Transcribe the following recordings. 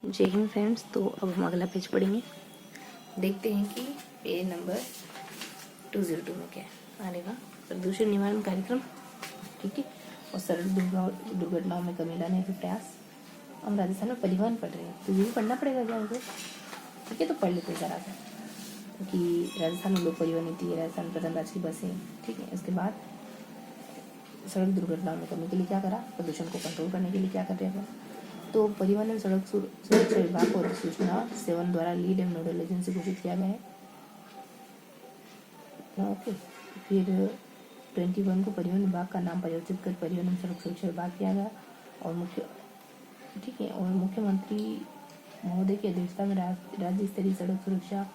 जय हिंद फ्रेंड्स। तो अब हम अगला पेज पढ़ेंगे। देखते हैं कि पेज नंबर 202 में क्या है। आने का प्रदूषण निवारण कार्यक्रम, ठीक है, और सड़क दुर्घटनाओं में कमी लाने के प्रयास। हम राजस्थान में परिवहन पढ़ रहे हैं, तो ये भी पढ़ना पड़ेगा क्या हमको? ठीक है, तो पढ़ लेते हैं ज़रा सा कि राजस्थान में लोक परिवहन नीति है, राजस्थान प्रधान राज्य की बसें, ठीक है। इसके बाद सड़क दुर्घटनाओं में कमी के लिए क्या करा, प्रदूषण को कंट्रोल करने के लिए क्या कर रहे हैं। तो परिवहन एवं सड़क सुरक्षा विभाग को सूचना सेवन द्वारा लीड एवं नोडल एजेंसी घोषित किया गया है। ओके, फिर 21 को परिवहन विभाग का नाम परिवर्तित कर परिवहन एवं सड़क सुरक्षा विभाग किया गया। और ठीक है, और मुख्यमंत्री महोदय की अध्यक्षता में राज्य स्तरीय सड़क सुरक्षा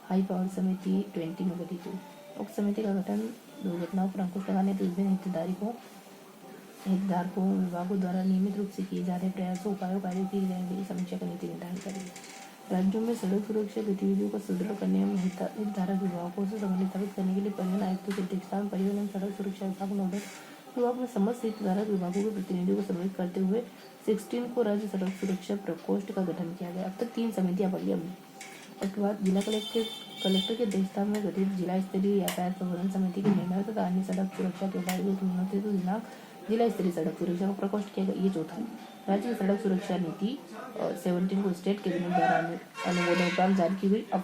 हाई पावर समिति 20 में गठित हुई। उक्त समिति का गठन दुर्घटनाओं पर अंकुश लगाने तो विभिन्न हितधारकों विभागों द्वारा नियमित रूप से किए जा रहे प्रयासों उपायों कार्यों की जाने समीक्षा का नीति निर्धारण करेगी। राज्यों में सड़क सुरक्षा गतिविधियों को सुदृढ़ करने में हितधारक विभागों से समन्वय स्थापित करने के लिए परिवहन आयुक्तों की अध्यक्षता में परिवहन एवं सड़क सुरक्षा विभाग नोडल विभाग में समस्त हितधारक विभागों के प्रतिनिधियों को सम्मिलित करते हुए 16 को राज्य सड़क सुरक्षा प्रकोष्ठ का गठन किया गया। अब तक 3 समितियां पड़ी हमने। उसके बाद जिला कलेक्टर की अध्यक्षता में गठित जिला स्तरीय यातायात प्रबंधन समिति के निर्णय तथा अन्य सड़क सुरक्षा के उपायों के नियंत्रित दिनांक जिला स्तरीय सड़क सुरक्षा को प्रकोष्ठ किया गया। ये चौथा है। राज्य सड़क सुरक्षा नीति 17 को स्टेट कैबिनेट द्वारा अनुमोदन उपरांत जारी की गई। अब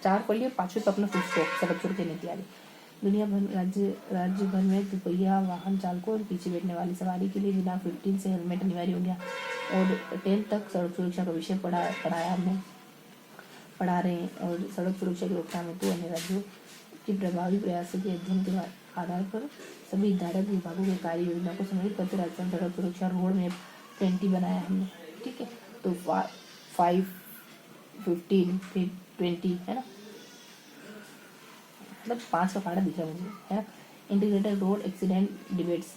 4 पढ़िए, 5वें पर अपना फुल स्टॉप सड़क सुरक्षा नीति आ गई। दुनिया भर राज्य भर में दुपहिया वाहन चालकों और पीछे बैठने वाली सवारी के लिए बिना 15 से हेलमेट अनिवार्य हो गया। और 10 तक सड़क सुरक्षा का विषय पढ़ा रहे हैं। और सड़क सुरक्षा की रोकथाम हेतु अन्य राज्यों की प्रभावी प्रयासों के अध्ययन के आधार पर सभी हितधारक विभागों के कार्य योजना को सम्मिलित करते राजस्थान सड़क सुरक्षा रोड मैप 20 बनाया हमने, ठीक है। तो 5, 15 फिर 20 है ना, मतलब 5 का फाड़ा दिख रहा है मुझे, है ना। इंटीग्रेटेड रोड एक्सीडेंट डिबेट्स,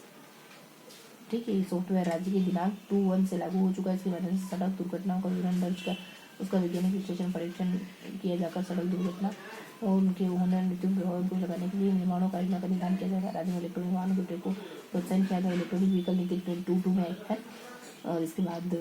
ठीक है। ये सॉफ्टवेयर राज्य के दिनांक 2/1 से लागू हो चुका है। इसके माध्यम से सड़क दुर्घटनाओं का विवरण दर्ज कर उसका वैज्ञानिक विश्लेषण परीक्षण किया जाकर सड़क दुर्घटना और उनके होने मृत्यु प्रभाव को लगाने के लिए निर्माणों का योजना का निदान किया जाएगा। राज्य में इलेक्ट्रॉनिक वाहनों के को प्रोत्साहन किया गया। इलेक्ट्रॉनिक व्हीकल नीति 22 में है। और इसके बाद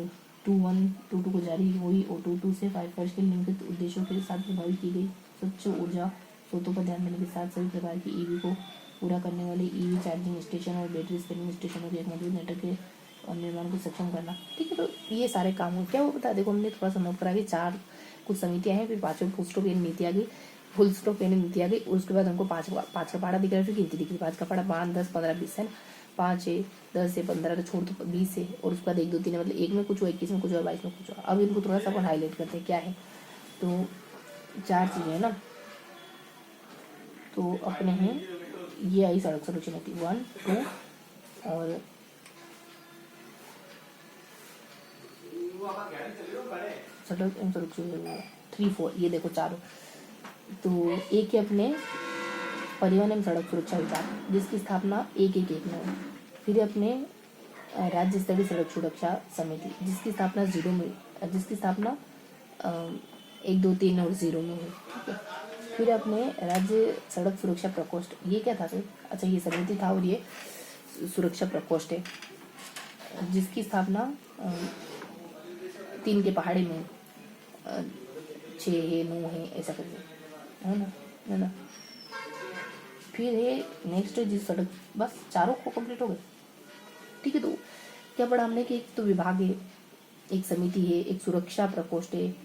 21-22 को जारी हुई और 22 से 5 वर्ष के निम्नलिखित उद्देश्यों के साथ प्रभावित की गई। स्वच्छ ऊर्जा स्रोतों पर ध्यान देने के साथ सभी प्रकार की ईवी को पूरा करने वाले ईवी चार्जिंग स्टेशन और बैटरी स्पेलिंग स्टेशनों के एक मौजूद नेटवर्क के निर्माण को सक्षम करना, ठीक है। तो ये सारे काम हो क्या वो बता देखो, हमने थोड़ा सा नोट करा कि 4 कुछ समितियां हैं, फिर 5वें फुल स्टॉप यानी नीति आ गई, फुल स्टॉप यानी नीति आ गई। उसके बाद हमको 5 का पाड़ा दिख रहा है, फिर गिनती दिख रही है। 5 का पाड़ा 5, 10, 15, 20 है ना। 5 है, 10 है, 15 तो छोड़ दो, 20 है। और उसके बाद 1, 2, 3 मतलब 1 में कुछ हुआ, 21 में कुछ हुआ, 22 में कुछ हुआ। अब इनको थोड़ा सा अपन हाईलाइट करते हैं क्या है। तो 4 चीज़ें है ना। तो अपने हैं, ये आई सड़क सुरक्षा नीति 1, 2 और सड़क एवं सुरक्षा 3, 4, ये देखो चारों। तो एक है अपने परिवहन एवं सड़क सुरक्षा विभाग जिसकी स्थापना 1-1-1 में हुई। फिर अपने राज्य स्तरीय सड़क सुरक्षा समिति जिसकी स्थापना 1, 2, 3 और 0 में हुई, ठीक है। फिर अपने राज्य सड़क सुरक्षा प्रकोष्ठ, ये क्या था सर? अच्छा, ये समिति था और ये सुरक्षा प्रकोष्ठ है जिसकी स्थापना 3 के पहाड़े में 6 है, 9 है, ऐसा करके है ना। फिर है नेक्स्ट जिस सड़क, बस चारों को कंप्लीट हो गए, ठीक है। तो क्या पढ़ा हमने कि एक तो विभाग है, एक समिति है, एक सुरक्षा प्रकोष्ठ है।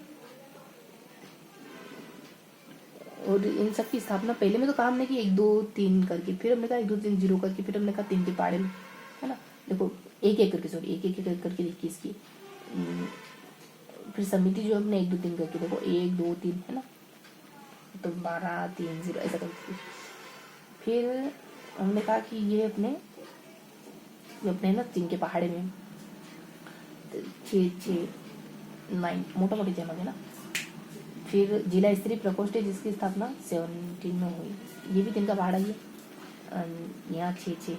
और इन सब की स्थापना पहले में तो काम हमने की 1, 2, 3 करके, फिर हमने कहा 1, 2, 3, 0 करके, फिर हमने कहा 3 के पहाड़े में, है ना। देखो 1-1 करके, सॉरी 1-1 करके देखिए इसकी। फिर समिति जो हमने 1, 2, 3 करके देखो 1, 2, 3 है ना, तो 12, 3, 0 ऐसा करके। फिर हमने कहा कि ये अपने ना 3 के पहाड़े में 6, 9 मोटा मोटी जमा है ना। फिर जिला स्तरीय प्रकोष्ठ है जिसकी स्थापना 17 में हुई। ये भी 3 का पहाड़ा ही है। यहाँ 6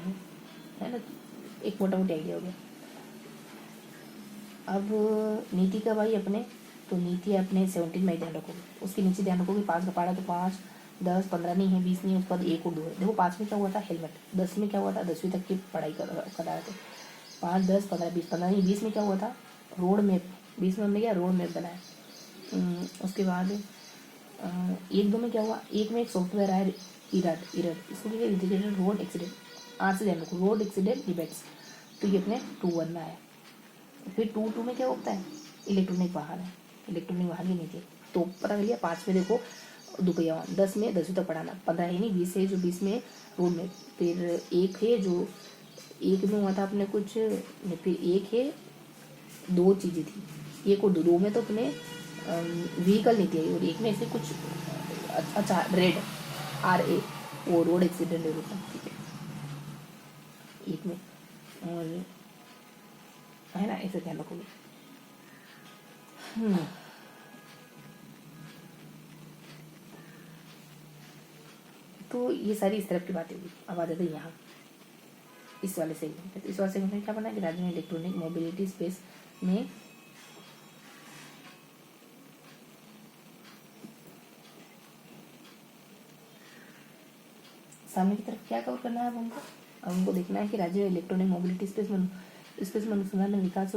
है ना। एक मोटा मोटी आइडिया हो गया। अब नीति का भाई अपने, तो नीति अपने 17 में ध्यान रखोगे। उसके नीचे ध्यान रखोगे 5 का पहाड़ा, तो 5, 10, 15 नहीं है, 20 नहीं है, उसके बाद 1 और 2 है। देखो 5 में क्या हुआ था, हेलमेट। 10 में क्या हुआ था, 10वीं तक की पढ़ाई कर रहा थे। 5, 10, 15, 20, 15 नहीं, 20 में क्या हुआ था, रोड मैप 20 में हमने क्या रोड मैप बनाया। उसके बाद 1-2 में क्या हुआ, एक में एक सॉफ्टवेयर आया इरर, इसको क्या इंटीग्रेटेड रोड एक्सीडेंट, आर से ध्यान रखो, रोड एक्सीडेंट डिबेट्स, तो ये अपने 2-1 में आया। फिर 2-2 में क्या होता है, इलेक्ट्रॉनिक वाहन है, इलेक्ट्रॉनिक वाहन की नीति, तो पता चलिए 5 में देखो दुपहिया वाहन, 10 में 10वीं तक पढ़ाना, 15 है नहीं 20 है जो 20 में रोड में, फिर एक है जो एक में हुआ था अपने कुछ, फिर एक है 2 चीज़ें थी, एक और 2 में तो अपने व्हीकल नीति आई, और एक में ऐसे कुछ अच्छा रेड RA वो रोड एक्सीडेंट डेवलपमेंट, ठीक है एक में, और है ना, ऐसे ध्यान रखोगे। तो ये सारी इस तरफ की बातें होगी। अब आ जाते हैं यहाँ इस वाले सेगमेंट में। तो इस वाले सेगमेंट में क्या बना कि राज्य में इलेक्ट्रॉनिक मोबिलिटी स्पेस में सामने की तरफ क्या कवर करना है अब हमको। अब हमको देखना है कि राज्य में इलेक्ट्रॉनिक मोबिलिटी स्पेस में अनुसंधान में विकास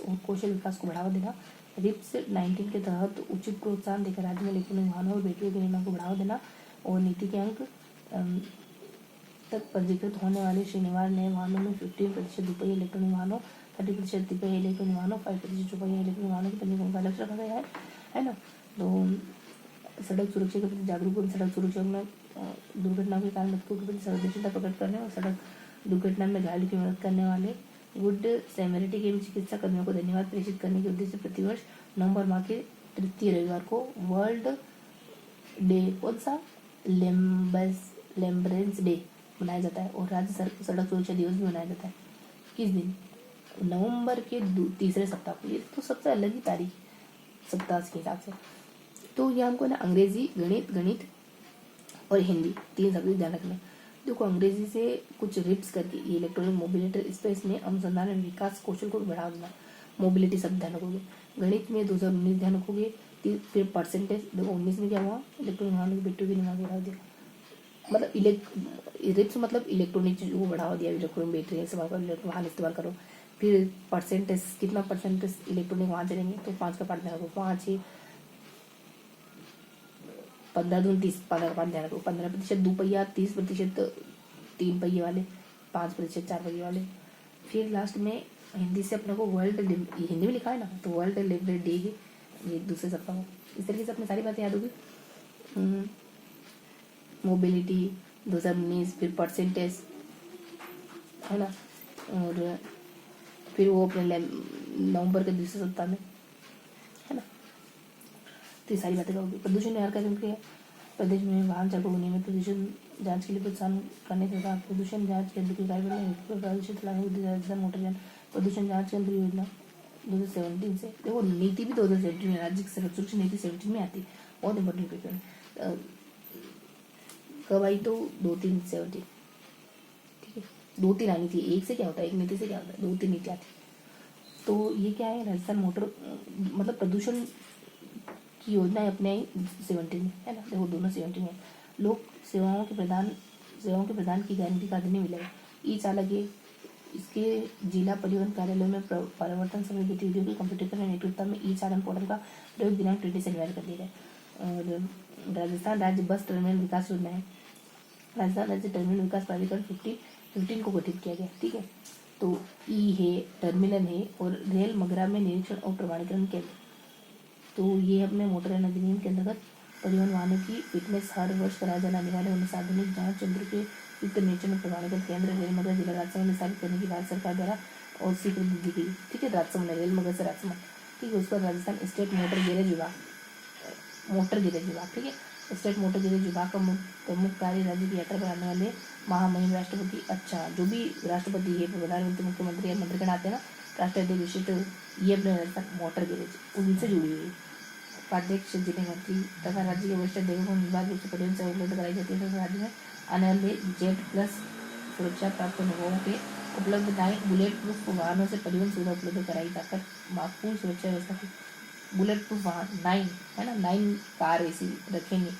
और कौशल विकास को बढ़ावा देना। रिप्स 19 के तहत उचित प्रोत्साहन देकर राज्य में इलेक्ट्रॉनिक वाहनों और बैटरियों के निर्माण को बढ़ावा देना, और नीति के अंक तक पंजीकृत होने वाले श्रेणीवार नए वाहनों में 15% दुपहिया इलेक्ट्रॉनिक वाहनों, 30% तिपहिया इलेक्ट्रॉनिक वाहनों, 5% चौपहिया इलेक्ट्रॉनिक वाहनों के पंजीकरण का लक्ष्य रखा गया है ना। तो सड़क सुरक्षा के प्रति जागरूक और सड़क सुरक्षा में दुर्घटनाओं के कारण मृत्यु के प्रति संवेदनशीलता प्रकट करने और सड़क दुर्घटना में घायल की मदद करने वाले गुड सैमरिटी के चिकित्सा कर्मियों को धन्यवाद प्रेषित करने के उद्देश्य से प्रतिवर्ष नवंबर माह के तृतीय रविवार को वर्ल्ड डे, कौन सा, लेम्ब्रेंस डे मनाया जाता है, और राज्य सड़क सुरक्षा दिवस भी मनाया जाता है। किस दिन, नवंबर के तीसरे सप्ताह को। ये तो सबसे अलग ही तारीख सप्ताह के हिसाब से। तो ये हमको ना अंग्रेजी, गणित और हिंदी 3 सब्जेक्ट ध्यान रखना। देखो अंग्रेजी से कुछ रिप्स करके ये इलेक्ट्रॉनिक मोबिलिटी स्पेस में अनुसंधान में विकास कौशल को बढ़ावा देना, मोबिलिटी सब ध्यान रखोगे। गणित में 2019 ध्यान रखोगे। फिर परसेंटेज, देखो 19 में क्या हुआ, इलेक्ट्रॉनिक वाहनों की बैटरी के निर्माण को बढ़ावा दिया, मतलब रिप्स मतलब इलेक्ट्रॉनिक चीज़ को बढ़ावा दिया, इलेक्ट्रॉनिक बैटरी इस्तेमाल करो, इलेक्ट्रॉनिक वाहन इस्तेमाल करो। फिर परसेंटेज, कितना परसेंटेज इलेक्ट्रॉनिक वाहन चलेंगे, तो 5 का पार्ट ध्यान रखो, 5 है 15 दून 30, 15 का पार्ट ध्यान रखो, 15% दुपहिया, 30% 3 पहिए वाले, 5% 4 पहिए वाले। फिर लास्ट में हिंदी से अपने को वर्ल्ड, हिंदी में लिखा है ना, तो वर्ल्ड लिबरेट डे है ये दूसरे सप्ताह को। इस तरीके से अपने सारी बातें याद होगी। मोबिलिटी 2019, फिर परसेंटेज है ना, और फिर वो अपने नवंबर के दूसरे सप्ताह में है ना। तो ये सारी बातें करोगे। प्रदूषण निवारण कार्यक्रम के प्रदेश में वाहन चालकों को नियमित प्रदूषण जांच के लिए प्रोत्साहन करने तथा प्रदूषण जांच केंद्र की कार्य प्रदूषित राजस्थान मोटर यान प्रदूषण जांच केंद्र योजना 2017 से। देखो नीति भी 2017 में, राज्य की सड़क सुरक्षा नीति 17 में आती है, बहुत इंपॉर्टेंट पेपर। कब आई, तो 2-3-17, ठीक है, 2-3 आनी थी, एक से क्या होता है, एक नीति से क्या होता है, 2-3 नीति आती। तो ये क्या है, राजस्थान मोटर मतलब प्रदूषण की योजना है अपने 17 में, है ना। देखो दोनों 17 में। लोक सेवाओं के प्रदान की गारंटी का अधिनियम मिलेगा। ई चालक है, इसके जिला परिवहन कार्यालयों में परिवर्तन समय गतिविधियों के कंप्यूटरीकरण नेतृत्व में ई चालन पोर्टल का प्रयोग दिनांक 20 से अनिवार्य कर दिया गया। और राजस्थान राज्य बस टर्मिनल विकास योजना है, राजस्थान राज्य टर्मिनल विकास प्राधिकरण 15 को गठित किया गया, ठीक है। तो ई है, टर्मिनल है, और रेल मगरा में निरीक्षण और प्रमाणीकरण केंद्र। तो ये अपने मोटर यान अधिनियम के अंतर्गत परिवहन वाहनों की फिटनेस हर वर्ष कराए जाने वाले उन्हें सार्वजनिक जांच यंत्र के युक्त निरीक्षण और प्रमाणीकरण केंद्र रेल मगरा जिला राजसमंद में स्थापित करने की भारत सरकार द्वारा और स्वीकृति दी गई, ठीक है। राजसमंद, रेल मगरा से राजसमंद, ठीक है। उसका राजस्थान स्टेट मोटर गैरेज विभाग, ठीक है। स्टेट मोटर गैरेज विभाग का प्रमुख कार्य राज्य की यात्रा पर आने वाले महामहिम राष्ट्रपति, अच्छा जो भी राष्ट्रपति है, प्रधानमंत्री, मुख्यमंत्री या मंत्रीगण आते हैं ना, राष्ट्रीय विशिष्ट, ये अपने राजस्थान मोटर गैरेज उनसे जुड़ी हुई है। उपाध्यक्ष जिले मंत्री तथा राज्य के वरिष्ठ अधिकारियों को निर्बाध रूप से परिवहन सेवा उपलब्ध कराई जाती है तथा राज्य में आने वाले Z+ सुरक्षा प्राप्त अनुभवों के उपलब्ध 9 बुलेट प्रूफ वाहनों से परिवहन सुविधा उपलब्ध कराई जाकर माकूल सुरक्षा व्यवस्था की। बुलेट प्रूफ वाहन 9 है ना, 9 कार ऐसी रखेंगे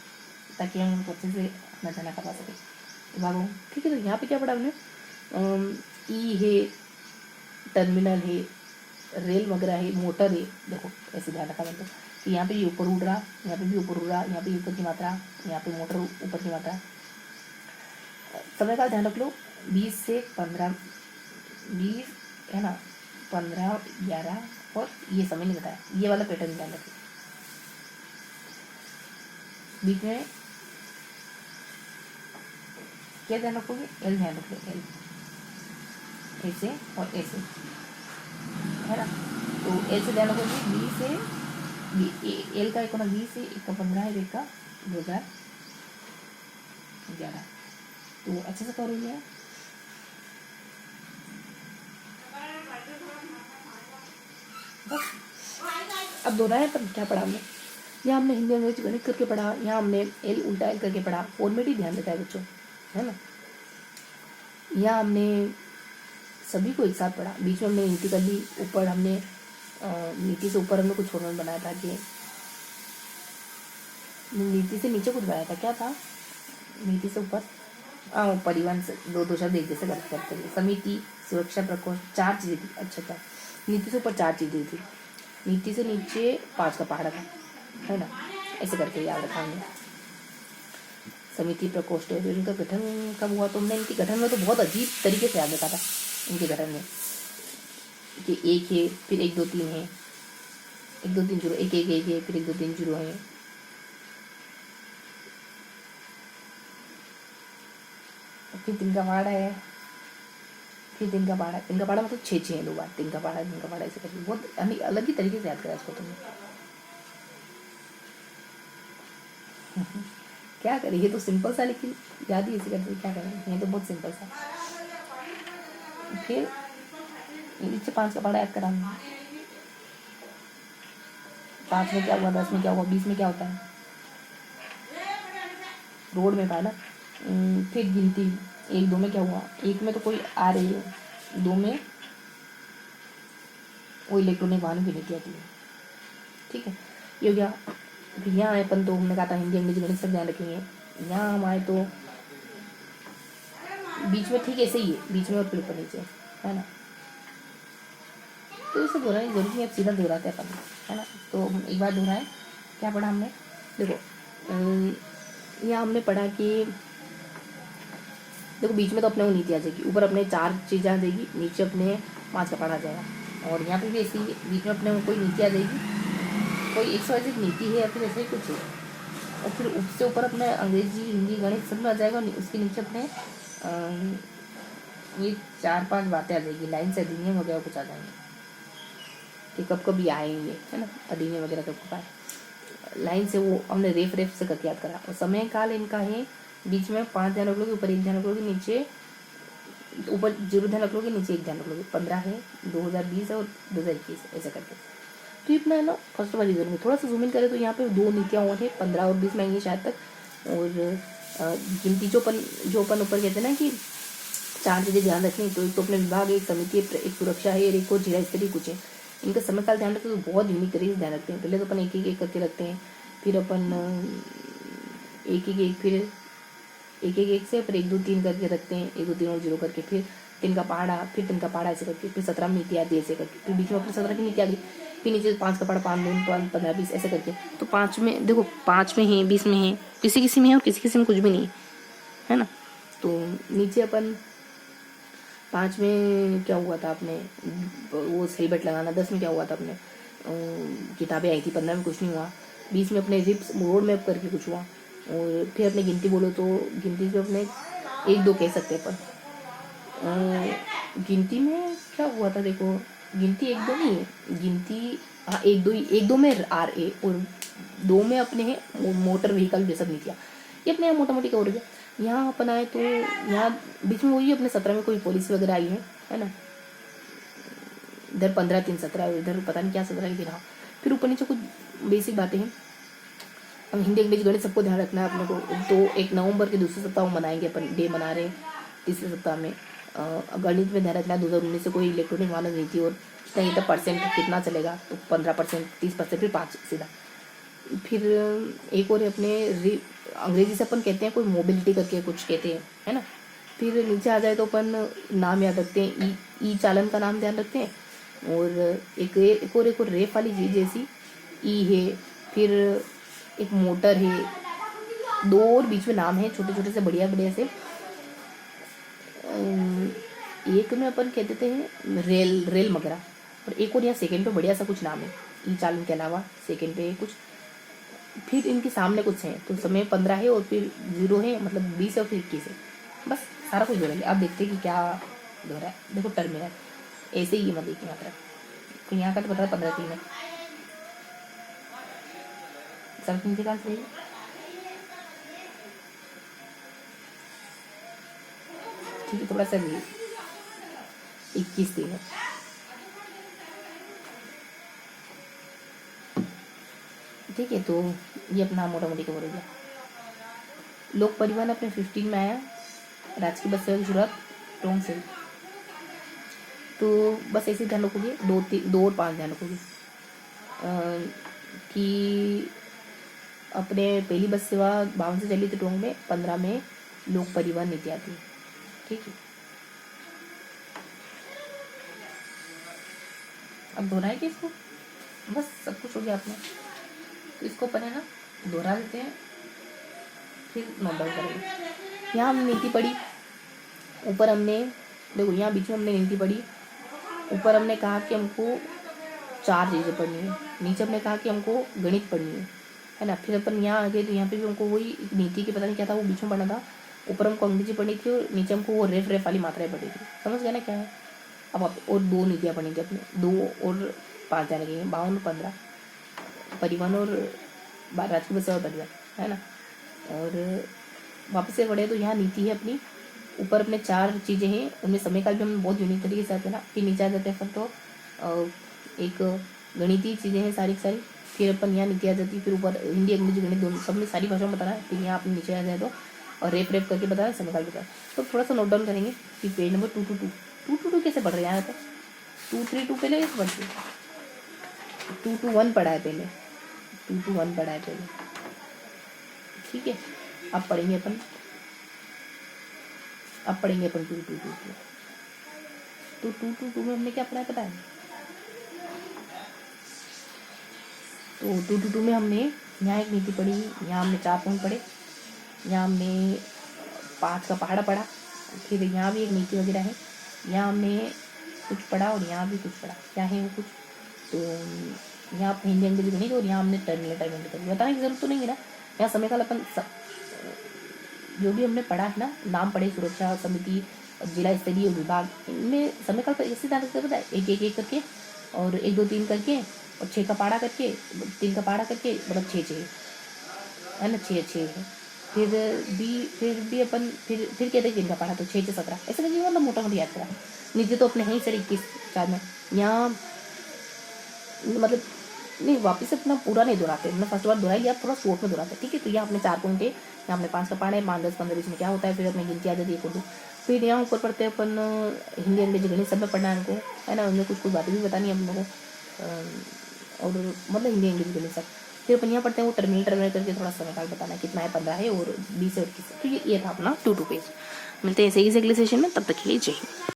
ताकि हम उनको अच्छे से अपना जाना करवा सकें भागो, ठीक है। तो यहाँ पे क्या पढ़ा हमने, ई है, टर्मिनल है, रेल वगैरह है, मोटर है, देखो ऐसे ध्यान रखा मतलब कि यहाँ पे ये ऊपर उड़ रहा, यहाँ पे भी ऊपर उड़ रहा, यहाँ पे ऊपर की मात्रा, यहाँ पे मोटर ऊपर की मात्रा। समय का ध्यान रख लो 20 से 15, 20 है ना, 15, 11 और ये समय नहीं बताया, ये वाला पैटर्न ध्यान रखिए। बीच में क्या ध्यान रखोगे, एल ध्यान रख लो, एल ऐसे और ऐसे, है ना। तो एल से ध्यान रखोगे 20 से एल का एक होना 20 है, एक का 15 है, एक का 2011। तो अच्छे से करोगे। बस अब दोहराया पर क्या पढ़ा हमने, यहाँ हमने हिंदी अंग्रेजी गणित करके पढ़ा, यहाँ हमने एल उल्टा एल करके पढ़ा, फॉर्मेट ही ध्यान देता है बच्चों, है ना। यहाँ हमने सभी को एक साथ पढ़ा, बीच में हमने नीति कर ली, ऊपर हमने नीति से ऊपर हमने कुछ फॉर्मेट बनाया था कि नीति से नीचे कुछ बनाया था, क्या था नीति से ऊपर, परिवहन से दो शब्द एक जैसे गलत करते हैं, समिति, सुरक्षा प्रकोष्ठ, 4 चीज़ें थी। अच्छा, नीति से ऊपर 4 चीज़ें थी, नीति से नीचे 5 का पहाड़ा था, है ना, ऐसे करके याद रखा हमने। समिति, प्रकोष्ठ, इनका गठन कब हुआ, तो हमने इनके गठन में तो बहुत अजीब तरीके से याद रखा था इनके गठन में कि 1 है, फिर 1 2 3 है, 1 2 3 0, 1 1 1 है, फिर 1 2 3 0 है, फिर 3 का पहाड़ा है, फिर 3 का पहाड़ा, 3 का पहाड़ा मतलब 6 है 2 बार, 3 का पहाड़ा ऐसे करके बहुत अलग ही तरीके से याद करा इसको तुमने। क्या करें, ये तो सिंपल सा, लेकिन याद ही ऐसे करते, क्या करें, ये तो बहुत सिंपल सा। फिर नीचे 5 का पहाड़ा याद करा, 5 में क्या हुआ, 10 में क्या हुआ, 20 में क्या होता है, रोड में पाया ना। फिर गिनती 1 2 में क्या हुआ, 1 में तो कोई आ रही है, 2 में वो इलेक्ट्रॉनिक वाहन की नीति आती है, ठीक है, ये हो गया। फिर यहाँ आए अपन, तो हमने कहा था हिंदी अंग्रेजी गणित सब ध्यान रखेंगे। यहाँ हम आए तो बीच में ठीक ऐसे ही है, बीच में और फिर ऊपर नीचे, है ना। तो इसे दोहराने की जरूरत नहीं, अब सीधा दोहराते अपन, है ना। तो एक बार दोहराएं, क्या पढ़ा हमने, देखो यहाँ हमने पढ़ा कि देखो बीच में तो अपने वो नीति आ जाएगी, ऊपर अपने 4 चीज़ें आ जाएगी, नीचे अपने 5 का पढ़ा आ जाएगा, और यहाँ पे भी ऐसी बीच में अपने कोई नीति आ जाएगी, कोई एक से नीति है या फिर ऐसे ही कुछ है, और फिर उससे ऊपर अपने अंग्रेजी हिंदी गणित सब में आ जाएगा, उसके नीचे अपने ये 4 5 बातें आ जाएगी, लाइन से अधिनियम वगैरह कुछ आ जाएंगे कि कब कब ये आएंगे, है ना, अधिनियम वगैरह कब कब आए, लाइन से वो हमने रेफ से करके याद करा। और समय काल इनका है, बीच में 5 ध्यान रख लोगे, ऊपर 1 ध्यान रख लोगे, नीचे ऊपर 0 ध्यान रख लोगे, नीचे 1 ध्यान रख लोगे, 15 है, 2020 है और 2021 ऐसा करके। तो इतना है ना, फर्स्ट वाली जरूर में थोड़ा सा जूम इन करें तो यहाँ पे 2 नीतियाँ और है, 15 और 20 में आएंगी शायद तक। और गिनती जो अपन ऊपर कहते हैं ना कि 4 चीज़ें ध्यान रखनी, तो एक तो अपने विभाग, एक समिति, एक सुरक्षा है और एक को जिला स्तरीय कुछ है। इनका समय काल ध्यान रखते तो बहुत यूनिक तरीके से ध्यान रखते हैं। पहले तो अपन एक करके रखते हैं, फिर अपन एक फिर एक से फिर 1 2 3 करके रखते हैं, 1 2 3 और 0 करके, फिर 3 का पहाड़ा, फिर 3 का पहाड़ा ऐसे करके, फिर 17 नीति आती है ऐसे करके, फिर बीच में अपने 17 की नीति आ गई, फिर नीचे 5 का पहाड़ा, 5 2 5 15 20 ऐसे करके। तो 5 में देखो, 5 में है, 20 में है, किसी में है और किसी में कुछ भी नहीं है ना। तो नीचे अपन 5 में क्या हुआ था अपने, वो सही बट लगाना, 10 में क्या हुआ था अपने, किताबें आई थी, 15 में कुछ नहीं हुआ, 20 में अपने रिप्स रोड मैप करके कुछ हुआ, और फिर अपने गिनती बोलो तो गिनती जो अपने 1 2 कह सकते हैं अपन। गिनती में क्या हुआ था, देखो गिनती 1 2 नहीं है, गिनती हाँ 1 2 में आर ए, और 2 में अपने है मोटर व्हीकल ये सब नीतियाँ, ये अपने यहाँ मोटा मोटी कवर हो गया। यहाँ अपन आए तो यहाँ बीच में वही अपने 17 में कोई पॉलिसी वगैरह आई है ना, इधर 15 3 17, इधर पता नहीं क्या 17 की हाँ। फिर ऊपर नीचे कुछ बेसिक बातें हैं। हम हिंदी अंग्रेजी गणित सबको ध्यान रखना है अपने को। तो 1 नवंबर के दूसरे सप्ताह मनाएंगे अपन, डे मना रहे हैं तीसरे सप्ताह में। गणित में ध्यान रखना है 2019 से कोई इलेक्ट्रॉनिक वाहन नहीं थी, और नहीं तो परसेंट कितना चलेगा, तो 15% 30%, फिर 5 सीधा। फिर एक और अपने अंग्रेजी से अपन कहते हैं कोई मोबिलिटी करके कुछ कहते हैं, है ना। फिर नीचे आ जाए तो अपन नाम याद रखते हैं, ई चालन का नाम ध्यान रखते हैं, और एक और रेफ वाली चीज़ जैसी ई है, फिर एक मोटर है, 2 और बीच में नाम है छोटे छोटे से बढ़िया बढ़िया से। एक में अपन कह देते हैं रेल मगरा, और एक और यहाँ सेकंड पे बढ़िया सा कुछ नाम है ई चालन के अलावा सेकंड पे कुछ, फिर इनके सामने कुछ है, तो समय 15 है और फिर 0 है, मतलब 20 है और फिर 21 है, बस सारा कुछ दोहरा लिया। आप देखते हैं कि क्या दोहरा है, देखो टर्मिनल ऐसे ही मतलब की मात्रा, तो यहाँ का तो पता है 15 3 है, सब नीचे का सही ठीक है, थोड़ा सा 21 3 है। ठीक है, तो ये अपना मोटा मोटी कवर हो गया। लोक परिवहन अपने 15 में आया, राजकीय बस सेवा की शुरुआत टोंक से। तो बस ऐसे ध्यान रखोगे, 2 और 5 ध्यान रखोगे कि अपने पहली बस सेवा 52 से चली थी टोंक में, 15 में लोक परिवहन नीति आती है। ठीक है, अब दोहराए कि इसको, बस सब कुछ हो गया अपने, तो इसको अपन है ना दोहरा देते हैं, फिर नोट डाउन करेंगे। यहाँ हमने नीति पढ़ी, ऊपर हमने देखो यहाँ बीच में हमने नीति पढ़ी, ऊपर हमने कहा कि हमको 4 चीज़ें पढ़नी है, नीचे हमने कहा कि हमको गणित पढ़नी है ना। फिर अपन यहाँ आ गए तो यहाँ पे भी हमको वही नीति की पता नहीं क्या था वो बीच में पढ़ना था, ऊपर हमको अंग्रेजी पढ़नी थी और नीचे हमको वो रेफ वाली मात्राएं पढ़ी थी। समझ गया ना क्या है। अब आप और 2 नीतियाँ पढ़नी थी अपने, 2 और 5 जाने गए, 52 और 15 परिवहन और राजकीय बस और परिवहन है ना। और वापस से पढ़े तो यहाँ नीति है अपनी, ऊपर अपने 4 चीज़ें हैं, उनमें समय काल भी हम बहुत यूनिक तरीके से आते हैं ना। फिर नीचे आ जाते हैं अपन तो एक गणितीय चीज़ें हैं सारी की सारी, फिर अपन यहाँ नीति आ जाती है, फिर ऊपर हिंदी अंग्रेजी गणित दोनों सब में सारी भाषा में बताना है। फिर यहाँ अपने नीचे आ जाए तो और रेप करके बताया, समय काल बताया। तो थोड़ा सा नोट डाउन करेंगे कि पेज नंबर 222 कैसे पढ़ रहे हैं यहाँ पे, 232 पहले कैसे पढ़ते हैं, 221 पढ़ा है पहले, 221 पढ़ा है पहले। ठीक है, अब पढ़ेंगे अपन 222। तो 222 में हमने क्या पढ़ा है पता है, तो 222 में हमने यहाँ एक नीति पढ़ी, यहाँ हमने 4 पॉइंट पढ़े, यहाँ हमने 5 का पहाड़ा पढ़ा, फिर यहाँ भी एक नीति वगैरह है, यहाँ हमने कुछ पढ़ा और यहाँ भी कुछ पढ़ा, क्या है वो कुछ, तो यहाँ आप हिंदी अंग्रेजी गणित और यहाँ हमने टर्मिनल करी, बताने की जरूरत तो नहीं है ना। यहाँ समय काल अपन जो भी हमने पढ़ा है ना, नाम पढ़े, सुरक्षा समिति, जिला स्तरीय विभाग, इनमें समय काल पर ऐसे ध्यान रखते पता है, एक करके और 1 2 3 करके और 6 का पहाड़ा करके, 3 का पहाड़ा करके, मतलब 6 है ना, 6 है। फिर भी अपन फिर कहते हैं 3 का पहाड़ा, तो 6 से 17 ऐसे करके मतलब मोटा मोटी याद करा। नीचे तो अपने हैं सर 21 4 में, यहाँ मतलब नहीं वापस अपना पूरा नहीं दोहराते, हमने फर्स्ट बार दोहराई लिया, थोड़ा शॉर्ट में दोहराते। ठीक है, तो यहाँ अपने 4 पॉइंट है, यहाँ हमने 5 का पढ़ा है, 5 10 15 बीच में क्या होता है, फिर अपनी गिनती आ जाती है 1 2। फिर यहाँ ऊपर पढ़ते हैं अपन हिंदी अंग्रेजी गणित सब में पढ़ना है हमको, है ना, उनमें कुछ बातें भी बतानी है हम लोगों को, और मतलब हिंदी अंग्रेजी गणित सब। फिर अपन यहाँ पढ़ते हैं वो टर्मिनल करके थोड़ा समय काल बताना है, कितना है 15 है और 20 है और 21 है। तो ये था अपना 2 पेज। मिलते हैं ऐसे ही अगले सेशन में, तब तक के लिए जय हिंद।